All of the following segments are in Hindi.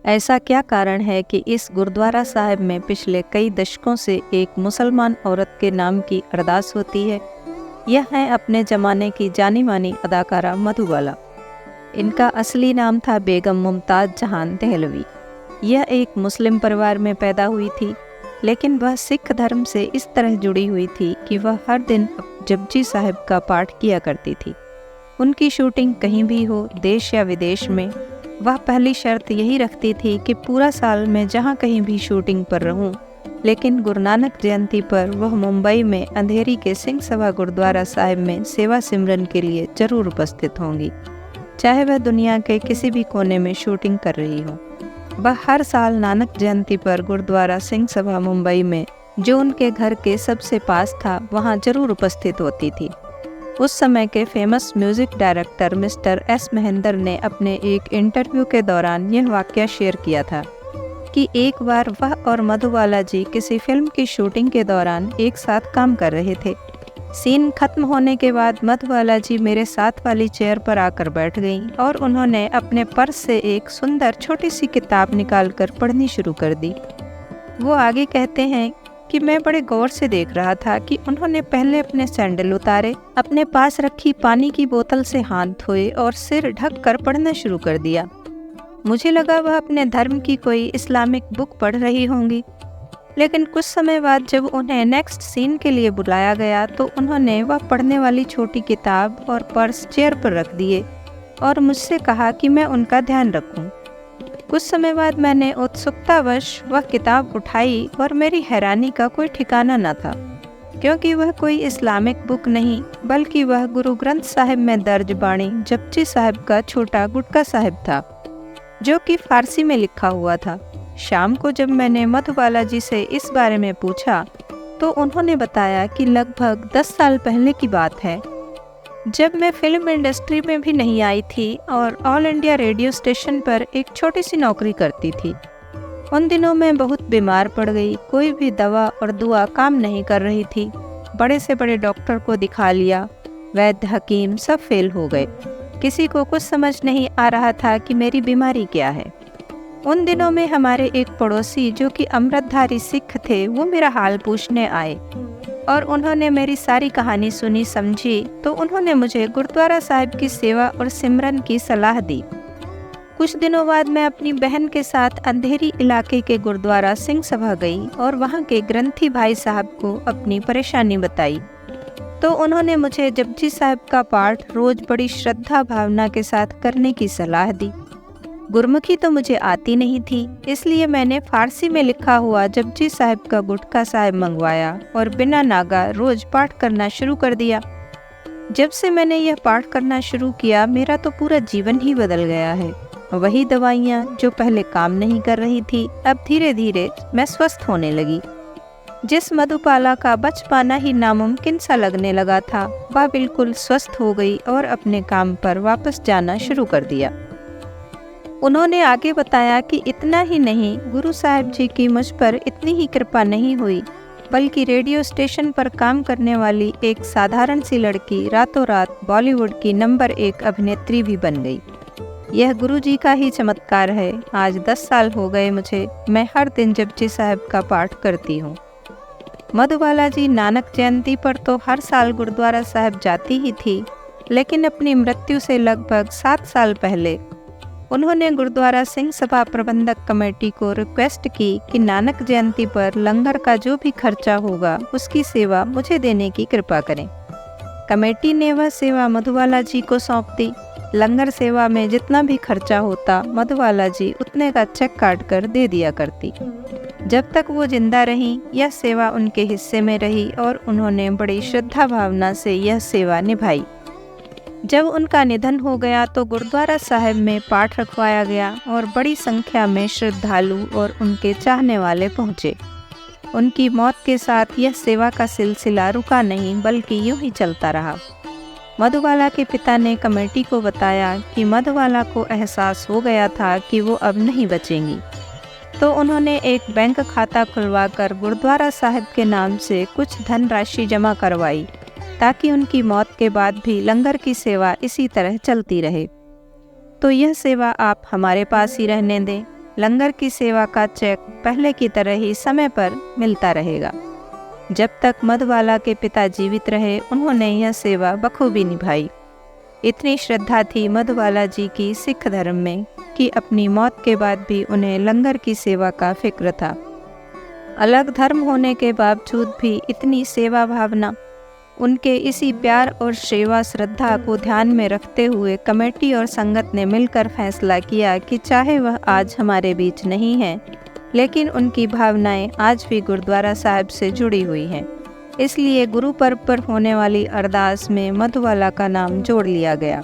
ऐसा क्या कारण है कि इस गुरुद्वारा साहिब में पिछले कई दशकों से एक मुसलमान औरत के नाम की अरदास होती है? यह है अपने ज़माने की जानी मानी अदाकारा मधुबाला। इनका असली नाम था बेगम मुमताज़ जहान देहलवी। यह एक मुस्लिम परिवार में पैदा हुई थी, लेकिन वह सिख धर्म से इस तरह जुड़ी हुई थी कि वह हर दिन जपजी साहिब का पाठ किया करती थी। उनकी शूटिंग कहीं भी हो, देश या विदेश में, वह पहली शर्त यही रखती थी कि पूरा साल मैं जहाँ कहीं भी शूटिंग पर रहूं, लेकिन गुरु नानक जयंती पर वह मुंबई में अंधेरी के सिंह सभा गुरुद्वारा साहिब में सेवा सिमरन के लिए जरूर उपस्थित होंगी, चाहे वह दुनिया के किसी भी कोने में शूटिंग कर रही हो। वह हर साल नानक जयंती पर गुरुद्वारा सिंह सभा मुंबई में, जो उनके घर के सबसे पास था, वहाँ जरूर उपस्थित होती थी। उस समय के famous music director mister S Mahendra ने अपने एक इंटरव्यू के दौरान यह वाकया शेयर किया था कि एक बार वह और मधुबाला जी किसी फिल्म की शूटिंग के दौरान एक साथ काम कर रहे थे। सीन खत्म होने के बाद मधुबाला जी मेरे साथ वाली चेयर पर आकर बैठ गईं और उन्होंने अपने पर्स से एक सुंदर छोटी सी किताब निकालकर पढ़नी शुरू कर दी। वो आगे कहते हैं कि मैं बड़े गौर से देख रहा था कि उन्होंने पहले अपने सैंडल उतारे, अपने पास रखी पानी की बोतल से हाथ धोए और सिर ढक कर पढ़ना शुरू कर दिया। मुझे लगा वह अपने धर्म की कोई इस्लामिक बुक पढ़ रही होंगी, लेकिन कुछ समय बाद जब उन्हें नेक्स्ट सीन के लिए बुलाया गया तो उन्होंने वह पढ़ने वाली छोटी किताब और पर्स चेयर पर रख दिए और मुझसे कहा कि मैं उनका ध्यान रखूं। कुछ समय बाद मैंने उत्सुकतावश वह किताब उठाई और मेरी हैरानी का कोई ठिकाना न था, क्योंकि वह कोई इस्लामिक बुक नहीं, बल्कि वह गुरु ग्रंथ साहिब में दर्ज बाणी जपजी साहिब का छोटा गुटका साहिब था, जो कि फारसी में लिखा हुआ था। शाम को जब मैंने मधुबाला जी से इस बारे में पूछा तो उन्होंने बताया कि लगभग 10 साल पहले की बात है, जब मैं फिल्म इंडस्ट्री में भी नहीं आई थी और ऑल इंडिया रेडियो स्टेशन पर एक छोटी सी नौकरी करती थी। उन दिनों मैं बहुत बीमार पड़ गई, कोई भी दवा और दुआ काम नहीं कर रही थी। बड़े से बड़े डॉक्टर को दिखा लिया, वैद्य हकीम सब फेल हो गए। किसी को कुछ समझ नहीं आ रहा था कि मेरी बीमारी क्या है। उन दिनों में हमारे एक पड़ोसी जो कि अमृतधारी सिख थे, वो मेरा हाल पूछने आए और उन्होंने मेरी सारी कहानी सुनी समझी, तो उन्होंने मुझे गुरुद्वारा साहिब की सेवा और सिमरन की सलाह दी। कुछ दिनों बाद मैं अपनी बहन के साथ अंधेरी इलाके के गुरुद्वारा सिंह सभा गई और वहाँ के ग्रंथी भाई साहब को अपनी परेशानी बताई, तो उन्होंने मुझे जपजी साहिब का पाठ रोज बड़ी श्रद्धा भावना के साथ करने की सलाह दी। गुरमुखी तो मुझे आती नहीं थी, इसलिए मैंने फारसी में लिखा हुआ जपजी साहिब का गुटका साहिब मंगवाया और बिना नागा रोज पाठ करना शुरू कर दिया। जब से मैंने यह पाठ करना शुरू किया, मेरा तो पूरा जीवन ही बदल गया है। वही दवाइयाँ जो पहले काम नहीं कर रही थी, अब धीरे धीरे मैं स्वस्थ होने लगी। जिस मधुबाला का बच पाना ही नामुमकिन सा लगने लगा था, वह बिल्कुल स्वस्थ हो गई और अपने काम पर वापस जाना शुरू कर दिया। उन्होंने आगे बताया कि इतना ही नहीं, गुरु साहिब जी की मुझ पर इतनी ही कृपा नहीं हुई, बल्कि रेडियो स्टेशन पर काम करने वाली एक साधारण सी लड़की रातों रात बॉलीवुड की नंबर 1 अभिनेत्री भी बन गई। यह गुरु जी का ही चमत्कार है। आज 10 साल हो गए मुझे, मैं हर दिन जपजी साहिब का पाठ करती हूँ। मधुबाला जी नानक जयंती पर तो हर साल गुरुद्वारा साहिब जाती ही थी, लेकिन अपनी मृत्यु से लगभग 7 साल पहले उन्होंने गुरुद्वारा सिंह सभा प्रबंधक कमेटी को रिक्वेस्ट की कि नानक जयंती पर लंगर का जो भी खर्चा होगा उसकी सेवा मुझे देने की कृपा करें। कमेटी ने वह सेवा मधुबाला जी को सौंप दी। लंगर सेवा में जितना भी खर्चा होता, मधुबाला जी उतने का चेक काट कर दे दिया करती। जब तक वो जिंदा रहीं, यह सेवा उनके हिस्से में रही और उन्होंने बड़ी श्रद्धा भावना से यह सेवा निभाई। जब उनका निधन हो गया तो गुरुद्वारा साहिब में पाठ रखवाया गया और बड़ी संख्या में श्रद्धालु और उनके चाहने वाले पहुँचे। उनकी मौत के साथ यह सेवा का सिलसिला रुका नहीं, बल्कि यूं ही चलता रहा। मधुबाला के पिता ने कमेटी को बताया कि मधुबाला को एहसास हो गया था कि वो अब नहीं बचेंगी, तो उन्होंने एक बैंक खाता खुलवाकर गुरुद्वारा साहिब के नाम से कुछ धनराशि जमा करवाई, ताकि उनकी मौत के बाद भी लंगर की सेवा इसी तरह चलती रहे। तो यह सेवा आप हमारे पास ही रहने दें, लंगर की सेवा का चेक पहले की तरह ही समय पर मिलता रहेगा। जब तक मधुबाला के पिता जीवित रहे उन्होंने यह सेवा बखूबी निभाई। इतनी श्रद्धा थी मधुबाला जी की सिख धर्म में कि अपनी मौत के बाद भी उन्हें लंगर की सेवा का फिक्र था। अलग धर्म होने के बावजूद भी इतनी सेवा भावना, उनके इसी प्यार और सेवा श्रद्धा को ध्यान में रखते हुए कमेटी और संगत ने मिलकर फैसला किया कि चाहे वह आज हमारे बीच नहीं है, लेकिन उनकी भावनाएं आज भी गुरुद्वारा साहिब से जुड़ी हुई हैं। इसलिए गुरु पर्व पर होने वाली अरदास में मधुबाला का नाम जोड़ लिया गया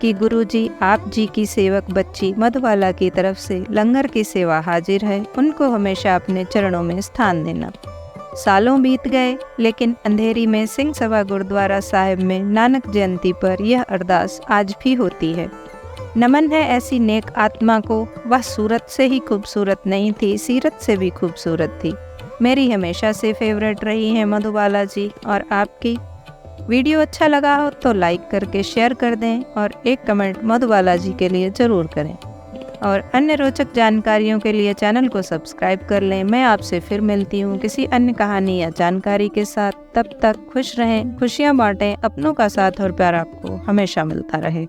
कि गुरुजी आप जी की सेवक बच्ची मधुबाला की तरफ से लंगर की सेवा हाजिर है, उनको हमेशा अपने चरणों में स्थान देना। सालों बीत गए, लेकिन अंधेरी में सिंह सभा गुरुद्वारा साहिब में नानक जयंती पर यह अरदास आज भी होती है। नमन है ऐसी नेक आत्मा को, वह सूरत से ही खूबसूरत नहीं थी, सीरत से भी खूबसूरत थी। मेरी हमेशा से फेवरेट रही हैं मधुबाला जी। और आपकी वीडियो अच्छा लगा हो तो लाइक करके शेयर कर दें और एक कमेंट मधुबाला जी के लिए ज़रूर करें। और अन्य रोचक जानकारियों के लिए चैनल को सब्सक्राइब कर लें। मैं आपसे फिर मिलती हूँ किसी अन्य कहानी या जानकारी के साथ। तब तक खुश रहें, खुशियाँ बांटें, अपनों का साथ और प्यार आपको हमेशा मिलता रहे।